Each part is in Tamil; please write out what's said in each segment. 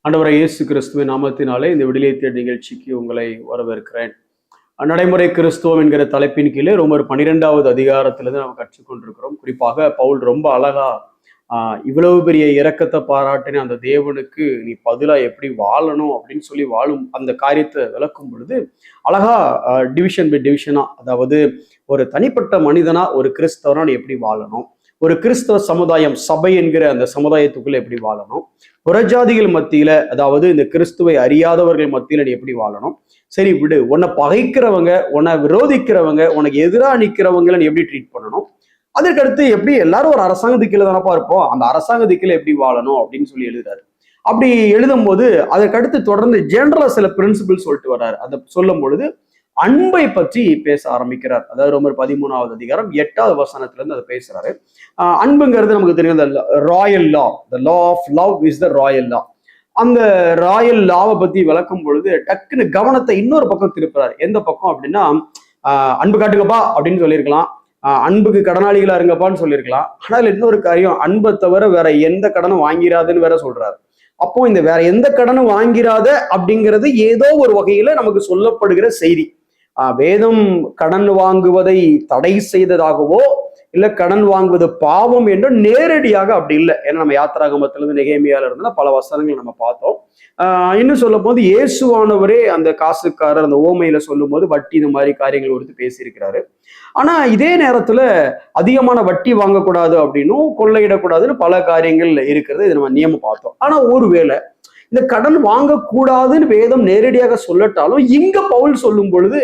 ஆண்டவரை இயேசு கிறிஸ்துவின் நாமத்தினாலே இந்த விடுதலை தேடல் நிகழ்ச்சிக்கு உங்களை வரவேற்கிறேன். நடைமுறை கிறிஸ்துவம் என்கிற தலைப்பின் கீழே ரோமர் 12வது அதிகாரத்திலிருந்து நம்ம கற்றுக்கொண்டிருக்கிறோம். குறிப்பாக பவுல் ரொம்ப அழகா இவ்வளவு பெரிய இரக்கத்தை பாராட்டின அந்த தேவனுக்கு நீ பதிலா எப்படி வாழணும் அப்படின்னு சொல்லி வாழும் அந்த காரியத்தை விளக்கும் பொழுது அழகா டிவிஷன் பை டிவிஷனா, அதாவது ஒரு தனிப்பட்ட மனிதனா ஒரு கிறிஸ்தவனா நீ எப்படி வாழணும், ஒரு கிறிஸ்தவ சமுதாயம் சபை என்கிற அந்த சமுதாயத்துக்குள்ள எப்படி வாழணும், புறஜாதிகள் மத்தியில, அதாவது இந்த கிறிஸ்துவை அறியாதவர்கள் மத்தியில நீ எப்படி வாழணும், சரி விடு, உன்னை பகைக்கிறவங்க, உன்னை விரோதிக்கிறவங்க, உனக்கு எதிராக நிற்கிறவங்களை நீ எப்படி ட்ரீட் பண்ணணும், அதற்கடுத்து எப்படி எல்லாரும் ஒரு அரசாங்கத்து கீழே தானப்பா இருப்போம், அந்த அரசாங்கத்து கீழே எப்படி வாழணும் அப்படின்னு சொல்லி எழுதுறாரு. அப்படி எழுதும் போது அதற்கடுத்து தொடர்ந்து ஜெனரலா சில பிரின்சிபிள் சொல்லிட்டு வர்றாரு. அதை சொல்லும் பொழுது அன்பை பற்றி பேச ஆரம்பிக்கிறார். அதாவது ரோமர் 13வது அதிகாரம் 8வது வசனத்துல இருந்து அதை பேசுறாரு. அன்புங்கிறது நமக்கு தெரியும், royal law, the law of love is the royal law. அந்த ராயல் லாவை பத்தி விளக்கும் பொழுது டக்குன்னு கவனத்தை இன்னொரு பக்கம் திருப்புறாரு. எந்த பக்கம் அப்படின்னா, அன்பு காட்டுங்கப்பா அப்படின்னு சொல்லியிருக்கலாம், அன்புக்கு கடனாளிகளா இருங்கப்பான்னு சொல்லியிருக்கலாம். ஆனால் இன்னொரு காரியம், அன்பை தவிர வேற எந்த கடனும் வாங்கிறாதுன்னு வேற சொல்றாரு. அப்போ இந்த வேற எந்த கடனும் வாங்கிறாத அப்படிங்கிறது ஏதோ ஒரு வகையில நமக்கு சொல்லப்படுகிற செய்தி. வேதம் கடன் வாங்குவதை தடை செய்ததாகவோ இல்ல கடன் வாங்குவது பாவம் என்று நேரடியாக அப்படி இல்லை. ஏன்னா நம்ம யாத்திராகமத்திலிருந்து நெகேமியால இருந்து பல வசனங்கள் நம்ம பார்த்தோம். இன்னும் சொல்லும் போது இயேசுவானவரே அந்த காசுக்காரர் அந்த ஓமையில சொல்லும் போது வட்டி இந்த மாதிரி காரியங்கள் குறித்து பேசியிருக்கிறாரு. ஆனா இதே நேரத்துல அதிகமான வட்டி வாங்கக்கூடாது அப்படின்னும் கொள்ளையிடக்கூடாதுன்னு பல காரியங்கள் இருக்கிறது, இது நம்ம நியமம் பார்த்தோம். ஆனா ஒருவேளை இந்த கடன் வாங்கக்கூடாதுன்னு வேதம் நேரடியாக சொல்லட்டாலும் இங்க பவுல் சொல்லும் பொழுது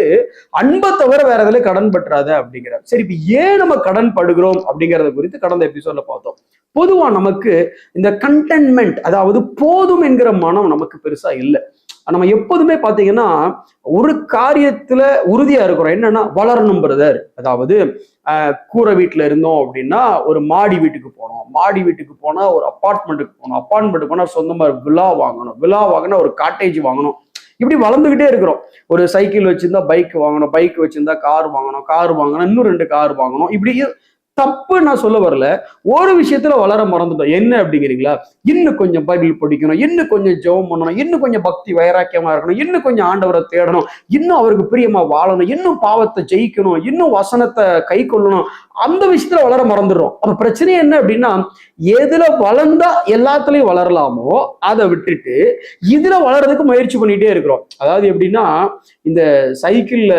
அன்பை தவிர வேற எதுல கடன் பற்றாத அப்படிங்கிறார். சரி, இப்ப ஏன் நம்ம கடன் படுகிறோம் அப்படிங்கறத குறித்து கடந்த எபிசோட்ல பார்த்தோம். பொதுவா நமக்கு இந்த கண்டென்மெண்ட், அதாவது போதும் என்கிற மனம் நமக்கு பெருசா இல்லை. நம்ம எப்போதுமே பாத்தீங்கன்னா ஒரு காரியத்துல உறுதியா இருக்கிறோம். என்னன்னா, வளரணும் பிரதர். அதாவது கூரை வீட்டுல இருந்தோம் அப்படின்னா ஒரு மாடி வீட்டுக்கு போனோம், மாடி வீட்டுக்கு போனா ஒரு அப்பார்ட்மெண்ட்டுக்கு போனோம், அப்பார்ட்மெண்ட்டுக்கு போனா சொந்தமா விழா வாங்கணும், விழா வாங்கினா ஒரு காட்டேஜ் வாங்கணும். இப்படி வளர்ந்துகிட்டே இருக்கிறோம். ஒரு சைக்கிள் வச்சிருந்தா பைக் வாங்கணும், பைக் வச்சிருந்தா கார் வாங்கணும், கார் வாங்கணும், இன்னும் 2 கார் வாங்கணும். இப்படி தப்பு நான் சொல்ல வரல, ஒரு விஷயத்துல வளர மறந்துட்டோம். என்ன அப்படிங்கிறீங்களா? இன்னும் கொஞ்சம் பைபிள் படிக்கணும், இன்னும் கொஞ்சம் ஜெபம் பண்ணணும், இன்னும் கொஞ்சம் பக்தி வைராக்கியமா இருக்கணும், இன்னும் கொஞ்சம் ஆண்டவரை தேடணும், இன்னும் அவருக்கு பிரியமா வாழணும், இன்னும் பாவத்தை ஜெயிக்கணும், இன்னும் வசனத்தை கை கொள்ளணும். அந்த விஷயத்துல வளர மறந்துடுறோம். அப்ப பிரச்சனை என்ன அப்படின்னா, எதுல வளர்ந்தா எல்லாத்துலயும் வளரலாமோ அதை விட்டுட்டு இதுல வளர்றதுக்கு முயற்சி பண்ணிட்டே இருக்கிறோம். அதாவது எப்படின்னா, இந்த சைக்கிள்ல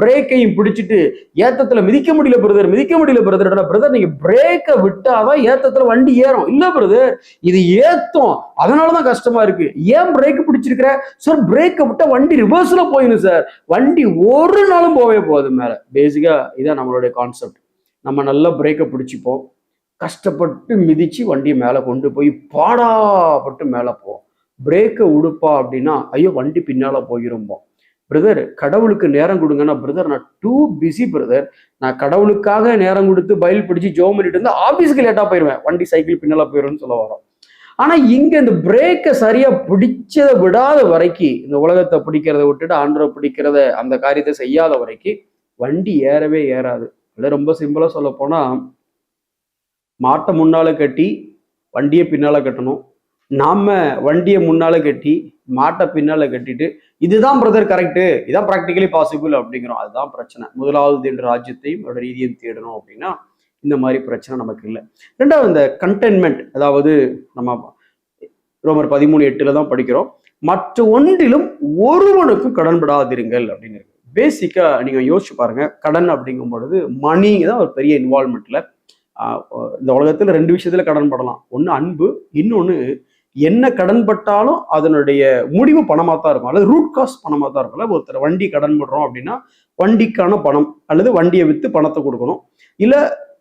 பிரேக்கையும் பிடிச்சிட்டு ஏத்தத்துல மிதிக்க முடியல பிரதர், மிதிக்க முடியல பிரதர். பிரதர், நீங்க பிரேக்கை விட்டாதான் ஏத்தத்துல வண்டி ஏறும். இல்ல பிரதர், இது ஏத்தம், அதனாலதான் கஷ்டமா இருக்கு. ஏன் பிரேக் பிடிச்சிருக்கிற சார்? பிரேக்கை விட்டா வண்டி ரிவர்ஸ்ல போயிடும் சார், வண்டி ஒரு நாளும் போவே போகுது மேல. பேசிக்கா இதான் நம்மளுடைய கான்செப்ட். நம்ம நல்லா பிரேக்கை பிடிச்சிப்போம், கஷ்டப்பட்டு மிதிச்சு வண்டியை மேல கொண்டு போய் பாடாப்பட்டு மேல போவோம். பிரேக்கை உடுப்பா அப்படின்னா ஐயோ வண்டி பின்னால போயிருப்போம். பிரதர், கடவுளுக்கு நேரம் கொடுங்கன்னா, பிரதர் நான் டூ பிஸி பிரதர், நான் கடவுளுக்காக நேரம் கொடுத்து பைல் பிடிச்சி ஜோம் பண்ணிட்டு இருந்தா ஆபீஸ்க்கு லேட்டா போயிடுவேன், வண்டி சைக்கிள் பின்னால போயிடும்னு சொல்ல வரோம். ஆனா இங்க இந்த பிரேக்கை சரியா பிடிச்சதை விடாத வரைக்கும், இந்த உலகத்தை பிடிக்கிறத விட்டுட்டு ஆண்டரை பிடிக்கிறத அந்த காரியத்தை செய்யாத வரைக்கும் வண்டி ஏறவே ஏறாது. அது ரொம்ப சிம்பிளா சொல்ல போனா, மாட்டை முன்னால கட்டி வண்டியை பின்னால கட்டணும், நாம வண்டியை முன்னால கட்டி மாட்டை பின்னால கட்டிட்டு இதுதான் பிரதர் கரெக்டு, இதான் ப்ராக்டிகலி பாசிபிள் அப்படிங்கிறோம். அதுதான் பிரச்சனை. முதலாவது என்ற ராஜ்யத்தையும் அவரோட ரீதியும் தேடணும் அப்படின்னா இந்த மாதிரி பிரச்சனை நமக்கு இல்லை. ரெண்டாவது, இந்த கண்டென்மெண்ட், அதாவது நம்ம ரோமர் 13:8 தான் படிக்கிறோம், மற்ற ஒன்றிலும் ஒருவனுக்கும் கடன்படாதிருங்கள் அப்படின்னு இருக்கு. பேசிக்கா நீங்க யோசிச்சு பாருங்க, கடன் அப்படிங்கும் பொழுது மணி தான் ஒரு பெரிய இன்வால்மெண்ட்ல. இந்த உலகத்துல 2 விஷயத்துல கடன் படலாம். ஒண்ணு அன்பு, இன்னொன்னு என்ன கடன் பட்டாலும் அதனுடைய முடிவு பணமா தான் இருக்கும், அல்லது ரூட் காஸ்ட் பணமா தான் இருக்கும். ஒருத்தர் வண்டி கடன் படுறோம் அப்படின்னா வண்டிக்கான பணம் அல்லது வண்டியை வித்து பணத்தை கொடுக்கணும், இல்ல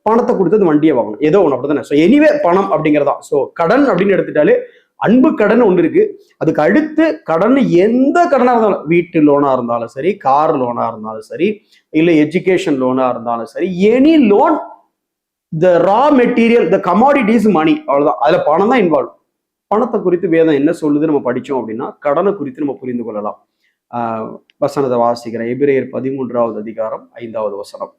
பணத்தை கொடுத்து அந்த வண்டியை வாங்கணும், ஏதோ ஒன்று அப்படித்தானே. ஸோ எனிவே பணம் அப்படிங்கிறதா. ஸோ கடன் அப்படின்னு எடுத்துட்டாலே அன்பு கடன் ஒன்று இருக்கு. அதுக்கு அடுத்து கடன் எந்த கடனா இருந்தாலும், வீட்டு லோனா இருந்தாலும் சரி, கார் லோனா இருந்தாலும் சரி, இல்ல எஜுகேஷன் லோனா இருந்தாலும் சரி, எனி லோன், த ரா மெட்டீரியல், த கமாடிட்டிஸ் மணி, அவ்வளவுதான். அதுல பணம் தான் இன்வால்வ். பணத்தை குறித்து வேதம் என்ன சொல்லுது நம்ம படிச்சோம் அப்படின்னா, கடனை குறித்து நம்ம புரிந்து கொள்ளலாம். வசனத்தை வாசிக்கிறேன். எபிரேயர் 13வது அதிகாரம் 5வது வசனம்.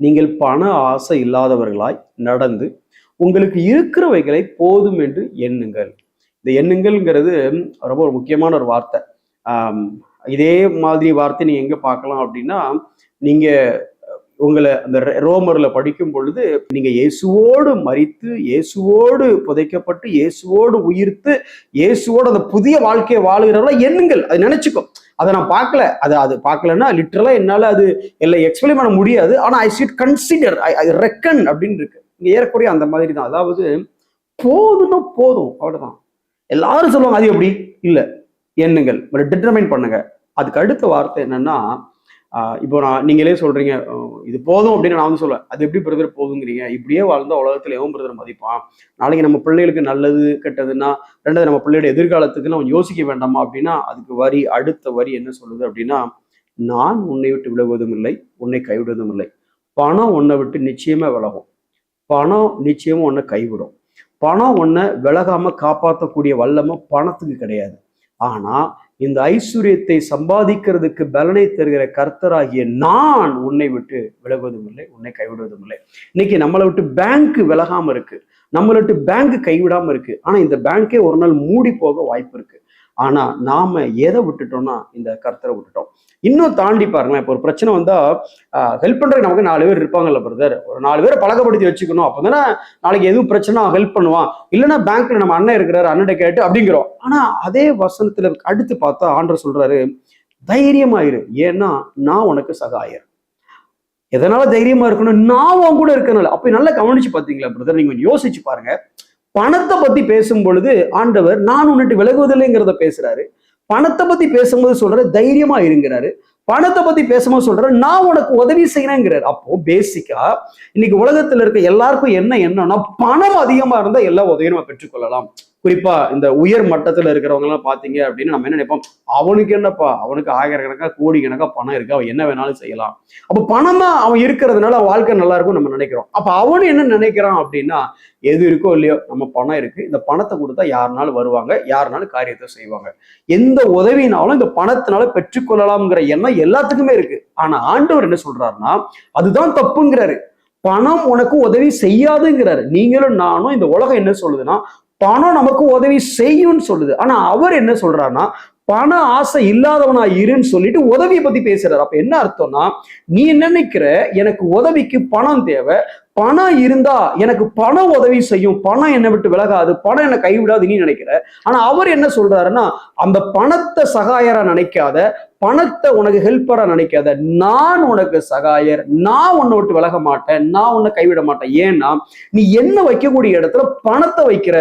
நீங்கள் பண ஆசை இல்லாதவர்களாய் நடந்து உங்களுக்கு இருக்கிறவைகளை போதும் என்று எண்ணுங்கள். இந்த எண்ணுங்கள்ங்கிறது ரொம்ப ஒரு முக்கியமான ஒரு வார்த்தை. ஆஹ் இதே மாதிரி வார்த்தை நீங்க எங்க பார்க்கலாம் அப்படின்னா, நீங்க உங்களை அந்த ரோமர்ல படிக்கும் பொழுது, நீங்க இயேசுவோடு மரித்து, இயேசுவோடு புதைக்கப்பட்டு, இயேசுவோடு உயிர்த்து, இயேசுவோடு அந்த புதிய வாழ்க்கையை வாழுகிறவங்கள எண்ணுங்கள். அதை நினைச்சுக்கோ. அதை நான் பார்க்கல, அது பார்க்கலன்னா லிட்டரலா என்னால அது எல்லாம் எக்ஸ்பிளைன் பண்ண முடியாது. ஆனா I should consider, I reckon அப்படின்னு இருக்கு. இங்க ஏறக்குறைய அந்த மாதிரி தான். அதாவது போதும்னா போதும், அவ்வளவுதான். எல்லாரும் சொல்லுவாங்க அது எப்படி இல்ல, எண்ணுங்கள், டிட்டர்மைன் பண்ணுங்க. அதுக்கு அடுத்த வார்த்தை என்னன்னா, இப்போ நீங்களே சொல்றீங்க இது போதும் அப்படின்னு நான் வந்து சொல்லுவேன். அது எப்படி பிரதர் போதுங்கிறீங்க? இப்படியே வாழ்ந்தா உலகத்துல எவன் பிரதர் மதிப்பான்? நாளைக்கு நம்ம பிள்ளைகளுக்கு நல்லது கெட்டதுன்னா, ரெண்டாவது நம்ம பிள்ளையோட எதிர்காலத்துக்கு நம்ம யோசிக்க வேண்டாமா அப்படின்னா, அதுக்கு அடுத்த வரி என்ன சொல்லுது அப்படின்னா, நான் உன்னை விட்டு விலகுவதும் இல்லை, உன்னை கைவிடுவதும் இல்லை. பணம் உன்னை விட்டு நிச்சயமா விலகும். பணம் நிச்சயமா உன்னை கைவிடும். பணம் உன்னை விலகாம காப்பாற்றக்கூடிய வல்லமை பணத்துக்கு கிடையாது. ஆனா இந்த ஐஸ்வர்யத்தை சம்பாதிக்கிறதுக்கு பலனை தருகிற கர்த்தராகிய நான் உன்னை விட்டு விலகுவதும் இல்லை, உன்னை கைவிடுவதும் இல்லை. இன்னைக்கு நம்மளை விட்டு பேங்க் விலகாம இருக்கு, நம்மளை விட்டு பேங்க் கைவிடாம இருக்கு. ஆனா இந்த பேங்கே ஒரு நாள் மூடி போக வாய்ப்பு இருக்கு. ஆனா நாம எதை விட்டுட்டோம்னா இந்த கர்த்தரை விட்டுட்டோம். இன்னும் தாண்டி பாருங்களேன், இப்போ ஒரு பிரச்சனை வந்தா ஹெல்ப் பண்றதுக்கு நமக்கு 4 பேர் இருப்பாங்கல்ல பிரதர். ஒரு 4 பேரை பழக்கப்படுத்தி வச்சுக்கணும். அப்பதானே நாளைக்கு எதுவும் பிரச்சனை ஹெல்ப் பண்ணுவான். இல்லைன்னா பேங்க்ல நம்ம அண்ணன் இருக்கிறாரு, அண்ணன் கேட்டு அப்படிங்கிறோம். ஆனா அதே வசனத்துல அடுத்து பார்த்தா ஆண்டவர் சொல்றாரு, தைரியமாயிரு, ஏன்னா நான் உனக்கு சகாயர். எதனால தைரியமா இருக்கணும்? நான் உன் கூட இருக்கனால. அப்ப நல்லா கவனிச்சு பாத்தீங்களா பிரதர்? நீங்க யோசிச்சு பாருங்க. பணத்தை பத்தி பேசும் பொழுது ஆண்டவர் நான் உன்னிட்டு விலகுவதில்லைங்கிறத பேசுறாரு. பணத்தை பத்தி பேசும்போது சொல்ற தைரியமா இருங்கிறாரு. பணத்தை பத்தி பேசும்போது சொல்ற நான் உனக்கு உதவி செய்யறேங்கிறாரு. அப்போ பேசிக்கா இன்னைக்கு உலகத்துல இருக்க எல்லாருக்கும் என்னன்னா, பணம் அதிகமா இருந்தா எல்லா உதவியும் நம்ம பெற்றுக்கொள்ளலாம். குறிப்பா இந்த உயர் மட்டத்துல இருக்கிறவங்க எல்லாம் பாத்தீங்க அப்படின்னு நம்ம என்ன நினைப்போம், அவனுக்கு என்னப்பா, அவனுக்கு ஆயிரக்கணக்கா கோடி கணக்கா பணம் இருக்கு, அவன் என்ன வேணாலும் செய்யலாம். அப்ப பணம் தான் அவன் இருக்கிறதுனால வாழ்க்கை நல்லா இருக்கும் நம்ம நினைக்கிறோம். அப்ப அவனு என்ன நினைக்கிறான் அப்படின்னா, எது இருக்கோ இல்லையோ நம்ம பணம் இருக்கு, இந்த பணத்தை கொடுத்தா யாருனாலும் வருவாங்க, யாருனாலும் காரியத்தை செய்வாங்க, எந்த உதவினாலும் இந்த பணத்தினால பெற்றுக்கொள்ளலாம்ங்கிற எண்ணம் எல்லாத்துக்குமே இருக்கு. ஆனா ஆண்டவர் என்ன சொல்றாருன்னா, அதுதான் தப்புங்கிறாரு. பணம் உனக்கு உதவி செய்யாதுங்கிறாரு. நீங்களும் நானும் இந்த உலகம் என்ன சொல்லுதுன்னா, பணம் நமக்கு உதவி செய்யும்னு சொல்லுது. ஆனா அவர் என்ன சொல்றாருன்னா, பண ஆசை இல்லாதவனா இருன்னு சொல்லிட்டு உதவியை பத்தி பேசுறாரு. அப்ப என்ன அர்த்தம்னா, நீ நினைக்கிற எனக்கு உதவிக்கு பணம் தேவை, பணம் இருந்தா எனக்கு பணம் உதவி செய்யும், பணம் என்னை விட்டு விலகாது, பணம் என்னை கைவிடாது நீ நினைக்கிற. ஆனா அவர் என்ன சொல்றாருன்னா, அந்த பணத்தை சகாயரா நினைக்காத, பணத்தை உனக்கு ஹெல்ப்பரா நினைக்காத, நான் உனக்கு சகாயர், நான் உன்னை விட்டு விலக மாட்டேன், நான் உன்னை கைவிட மாட்டேன். ஏன்னா நீ என்ன வைக்கக்கூடிய இடத்துல பணத்தை வைக்கிற.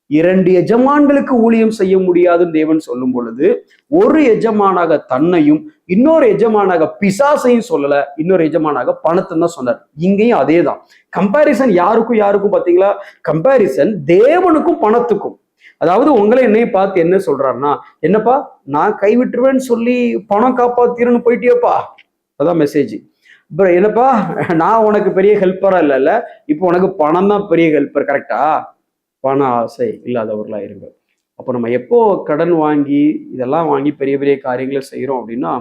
2 எஜமான்களுக்கு ஊழியம் செய்ய முடியாதுன்னு தேவன் சொல்லும் பொழுது, ஒரு எஜமானாக தன்னையும் இன்னொரு எஜமானாக பிசாசையும் சொல்லல, இன்னொரு எஜமானாக பணத்தை தான் சொன்னார். இங்கேயும் அதே தான். கம்பாரிசன் யாருக்கும் பாத்தீங்களா? கம்பாரிசன் தேவனுக்கும் பணத்துக்கும். அதாவது உங்களை என்னையும் பார்த்து என்ன சொல்றாருன்னா, என்னப்பா நான் கைவிட்டுருவேன்னு சொல்லி பணம் காப்பாத்திருன்னு போயிட்டியப்பா, அதான் மெசேஜ். இப்போ என்னப்பா நான் உனக்கு பெரிய ஹெல்ப்பரா இல்லைல்ல, இப்போ உனக்கு பணம் தான் பெரிய ஹெல்ப்பர், கரெக்டா? பண ஆசை இல்லாதவர்களா இருங்க. அப்போ நம்ம எப்போ கடன் வாங்கி இதெல்லாம் வாங்கி பெரிய பெரிய காரியங்களை செய்யறோம் அப்படின்னா,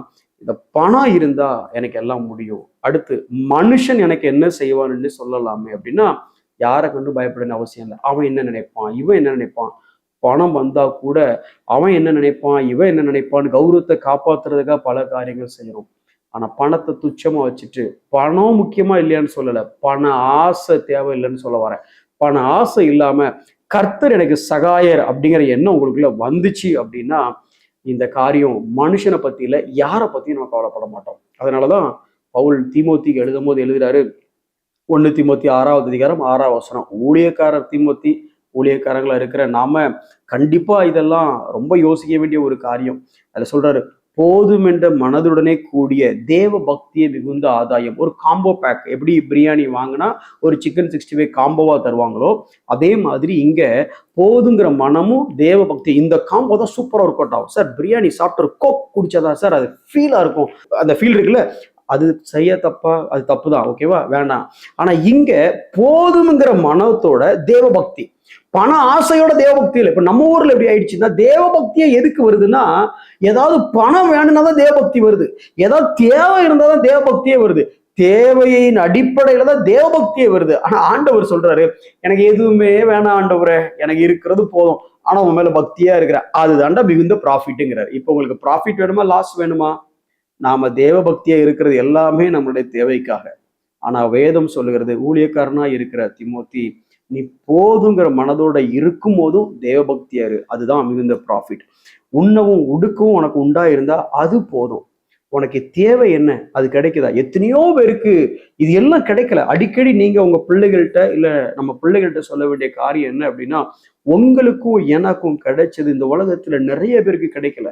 இந்த பணம் இருந்தா எனக்கு எல்லாம் முடியும், அடுத்து மனுஷன் எனக்கு என்ன செய்வான்னு சொல்லலாமே அப்படின்னா, யாரை கண்டு பயப்படணும் அவசியம் இல்லை. அவன் என்ன நினைப்பான், இவன் என்ன நினைப்பான், பணம் வந்தா கூட அவன் என்ன நினைப்பான், இவன் என்ன நினைப்பான்னு கௌரவத்தை காப்பாத்துறதுக்காக பல காரியங்கள் செய்யறோம். ஆனா பணத்தை துச்சமா வச்சுட்டு, பணம் முக்கியமா இல்லையான்னு சொல்லல, பண ஆசை தேவையில்லைன்னு சொல்ல வரேன். பண ஆசை இல்லாம கர்த்தர் எனக்கு சகாயர் அப்படிங்கிற எண்ணம் உங்களுக்குள்ள வந்துச்சு அப்படின்னா, இந்த காரியம் மனுஷனை பத்தி இல்லை, யாரை பத்தியும் நம்ம கவலைப்பட மாட்டோம். அதனாலதான் பவுல் தீமோத்திக்கு எழுதும் போது எழுதுறாரு, 1 தீமோத்தி 6வது அதிகாரம் 6வது வசனம், ஊழியக்காரர் தீமோத்தி, ஊழியக்காரங்களா இருக்கிற நாம கண்டிப்பா இதெல்லாம் ரொம்ப யோசிக்க வேண்டிய ஒரு காரியம். அதுல சொல்றாரு, போதும் என்ற மனதுடனே கூடிய தேவ பக்தியை மிகுந்த ஆதாயம். ஒரு காம்போ பேக், எப்படி பிரியாணி வாங்கினா ஒரு சிக்கன் 65 காம்போவா தருவாங்களோ, அதே மாதிரி இங்க போதுங்கிற மனமும் தேவ பக்தி, இந்த காம்போ தான் சூப்பரா ஒர்க் அவுட் ஆகும். சார் பிரியாணி சாப்பிட்டு கோக் குடிச்சாதான் சார் அது ஃபீலா இருக்கும், அந்த ஃபீல் இருக்குல்ல, அது செய்ய தப்பா? அது தப்பு தான், ஓகேவா, வேண்டாம். ஆனா இங்க போதுங்கிற மனத்தோட தேவ பக்தி, பண ஆசையோட தேவபக்தி இல்லை. இப்ப நம்ம ஊர்ல எப்படி ஆயிடுச்சுன்னா, தேவபக்தியே எதுக்கு வருதுன்னா, ஏதாவது பணம் வேணும்னா தான் தேவபக்தி வருது, ஏதாவது தேவை இருந்தா தான் தேவபக்தியே வருது, தேவையின் அடிப்படையில தான் தேவபக்தியே வருது. ஆனா ஆண்டவர் சொல்றாரு, எனக்கு எதுவுமே வேணாம் ஆண்டவரே, எனக்கு இருக்கிறது போதும், ஆனா உன் மேல பக்தியா இருக்கிற, அதுதாண்டா மிகுந்த ப்ராஃபிட்டுங்கிறார். இப்போ உங்களுக்கு ப்ராஃபிட் வேணுமா, லாஸ் வேணுமா? நாம தேவ பக்தியா இருக்கிறது எல்லாமே நம்மளுடைய தேவைக்காக. ஆனா வேதம் சொல்லுகிறது, ஊழியக்காரனா இருக்கிற திமோத்தி, நீ போதுங்கிற மனதோட இருக்கும் போதும் தேவ பக்தியா இரு, அதுதான் மிகுந்த ப்ராஃபிட். உண்ணவும் உடுக்கவும் உனக்கு உண்டா இருந்தா அது போதும். உனக்கு தேவை என்ன, அது கிடைக்குதா? எத்தனையோ பேருக்கு இது எல்லாம் கிடைக்கல. அடிக்கடி நீங்க உங்க பிள்ளைகள்கிட்ட, இல்ல நம்ம பிள்ளைகள்கிட்ட சொல்ல வேண்டிய காரியம் என்ன அப்படின்னா, உங்களுக்கும் எனக்கும் கிடைச்சது இந்த உலகத்துல நிறைய பேருக்கு கிடைக்கல.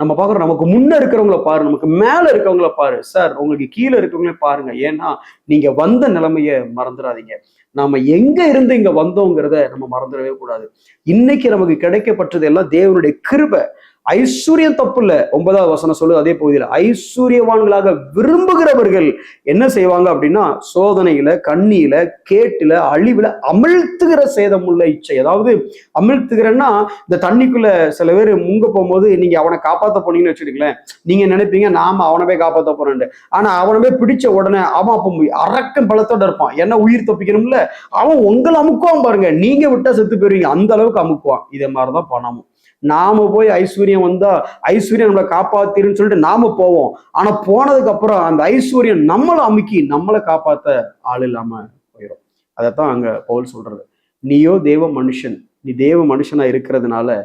நம்ம பாக்குறோம், நமக்கு முன்ன இருக்கிறவங்கள பாரு, நமக்கு மேல இருக்கிறவங்கள பாரு, சார் உங்களுக்கு கீழே இருக்கிறவங்களே பாருங்க. ஏன்னா நீங்க வந்த நிலைமைய மறந்துடாதீங்க. நாம எங்க இருந்து இங்க வந்தோங்கிறத நம்ம மறந்துடவே கூடாது. இன்னைக்கு நமக்கு கிடைக்கப்பட்டது எல்லாம் தேவனுடைய கிருபை. ஐஸ்வர்யம் தப்பு இல்ல. 9வது வசனம் சொல்லுது அதே பகுதியில், ஐஸ்வர்யவான்களாக விரும்புகிறவர்கள் என்ன செய்வாங்க அப்படின்னா, சோதனையில, கண்ணியில, கேட்டுல, அழிவுல அமிழ்த்துகிற சேதமுள்ள இச்சை. அதாவது அமிழ்த்துகிறன்னா, இந்த தண்ணிக்குள்ள சில பேர் முங்க போகும்போது நீங்க அவனை காப்பாத்த போனீங்கன்னு வச்சுக்கீங்களேன், நீங்க நினைப்பீங்க நாம அவனை போய் காப்பாத்த போறேன். ஆனா அவனை போய் பிடிச்ச உடனே அவன் அப்ப அரக்கன் பலத்தோட இருப்பான். என்ன உயிர் தப்பிக்கணும்ல, அவன் உங்களை அமுக்குவான் பாருங்க. நீங்க விட்டா செத்து போயிருவீங்க, அந்த அளவுக்கு அமுக்குவான். இதே மாதிரிதான் பணமும். நாம போய் ஐஸ்வர்யம் வந்தா ஐஸ்வர்யம் நம்மளை காப்பாத்திருன்னு சொல்லிட்டு நாம போவோம். ஆனா போனதுக்கு அப்புறம் அந்த ஐஸ்வர்யம் நம்மளை அமுக்கி நம்மளை காப்பாத்த ஆள் இல்லாம போயிடும். அதைத்தான் அங்க பவுல் சொல்றது. நீயோ தேவ மனுஷன், நீ தேவ மனுஷனா இருக்கிறதுனால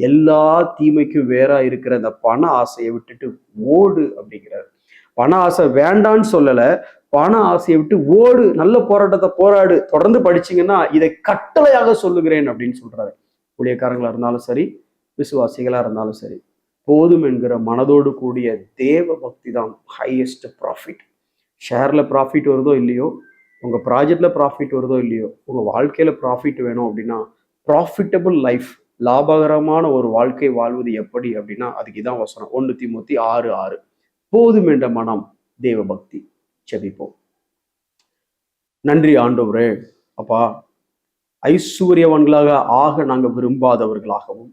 எல்லா தீமைக்கும் வேறா இருக்கிற அந்த பண ஆசையை விட்டுட்டு ஓடு அப்படிங்கிறாரு. பண ஆசை வேண்டான்னு சொல்லல, பண ஆசையை விட்டு ஓடு, நல்ல போராட்டத்தை போராடு. தொடர்ந்து படிச்சீங்கன்னா இதை கட்டளையாக சொல்லுகிறேன் அப்படின்னு சொல்றாரு. ஊழியக்காரங்களா இருந்தாலும் சரி, விசுவாசிகளா இருந்தாலும் சரி, போதும் என்கிற மனதோடு கூடிய தேவ பக்தி தான் ஹையஸ்ட் ப்ராஃபிட். ஷேர்ல ப்ராஃபிட் வருதோ இல்லையோ, உங்க ப்ராஜெக்ட்ல ப்ராஃபிட் வருதோ இல்லையோ, உங்க வாழ்க்கையில ப்ராஃபிட் வேணும் அப்படின்னா, ப்ராஃபிட்டபிள் லைஃப், லாபகரமான ஒரு வாழ்க்கை வாழ்வது எப்படி அப்படின்னா, அதுக்கு இதான் வசனம். 1 தீமோத்தி 6:6. போதும் என்ற மனம் தேவ பக்தி. செபிப்போம். நன்றி ஆண்டவரே. அப்பா, ஐஸ்வர்யவான்களாக ஆக நாங்கள் விரும்பாதவர்களாகவும்,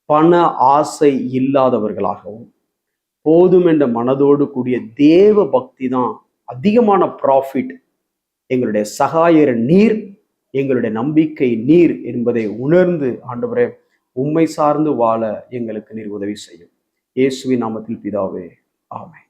பண ஆசை இல்லாதவர்களாகவும், போதும் என்ற மனதோடு கூடிய தேவ பக்தி தான் அதிகமான ப்ராஃபிட். எங்களுடைய சகாயர் நீர், எங்களுடைய நம்பிக்கை நீர் என்பதை உணர்ந்து ஆண்டவரே, உம்மை சார்ந்து வாழ எங்களுக்கு நீர் உதவி செய்யும். இயேசுவின் நாமத்தில் பிதாவே, ஆமென்.